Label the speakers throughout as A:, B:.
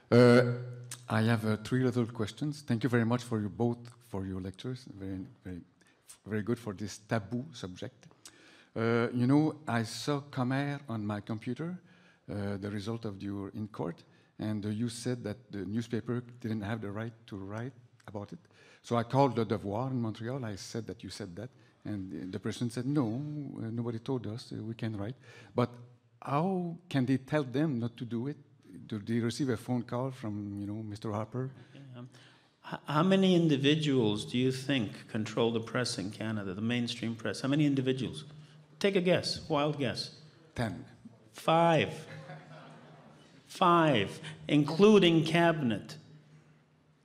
A: Hello. I have three little questions. Thank you very much for your lectures. Very good for this taboo subject. You know, I saw Comer on my computer, the result of your in court, and you said that the newspaper didn't have the right to write about it. So I called Le Devoir in Montreal. I said that you said that, and the person said, no, nobody told us we can write. But how can they tell them not to do it? Do they receive a phone call from, you know, Mr. Harper?
B: How many individuals do you think control the press in Canada, the mainstream press? How many individuals? Take a guess, wild guess.
A: 10.
B: 5. 5, including cabinet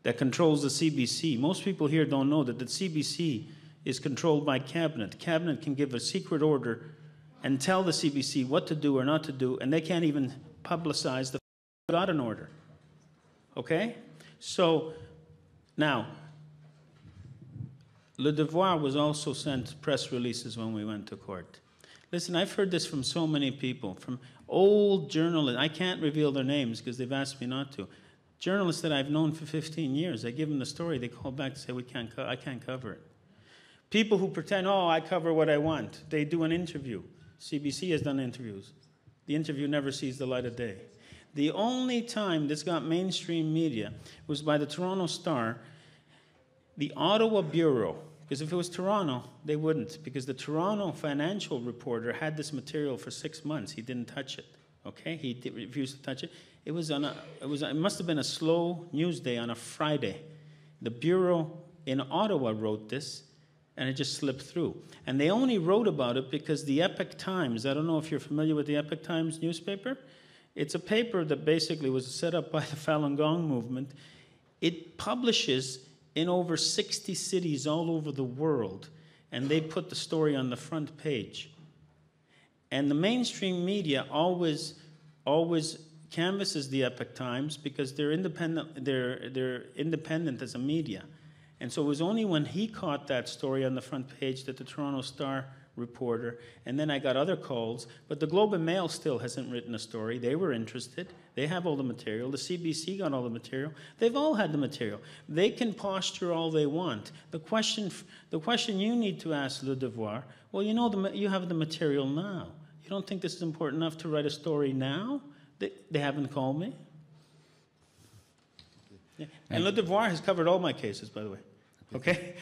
B: that controls the CBC. Most people here don't know that the CBC is controlled by cabinet. Cabinet can give a secret order and tell the CBC what to do or not to do, and they can't even publicize the got an order. Okay? So, now, Le Devoir was also sent press releases when we went to court. Listen, I've heard this from so many people, from old journalists. I can't reveal their names because they've asked me not to. Journalists that I've known for 15 years, I give them the story, they call back and say, I can't cover it. People who pretend, oh, I cover what I want. They do an interview. CBC has done interviews. The interview never sees the light of day. The only time this got mainstream media was by the Toronto Star, the Ottawa Bureau, because if it was Toronto, they wouldn't, because the Toronto financial reporter had this material for 6 months. He didn't touch it, okay? He refused to touch it. It must have been a slow news day on a Friday. The Bureau in Ottawa wrote this, and it just slipped through. And they only wrote about it because the Epoch Times, I don't know if you're familiar with the Epoch Times newspaper. It's a paper that basically was set up by the Falun Gong movement. It publishes in over 60 cities all over the world, and they put the story on the front page. And the mainstream media always canvasses the Epoch Times because they're independent. They're independent as a media. And so it was only when he caught that story on the front page that the Toronto Star reporter, and then I got other calls, but the Globe and Mail still hasn't written a story. They were interested. They have all the material. The CBC got all the material. They've all had the material. They can posture all they want. The question you need to ask Le Devoir, well, you know, you have the material now. You don't think this is important enough to write a story now? They haven't called me. Yeah. And Le Devoir has covered all my cases, by the way. Okay?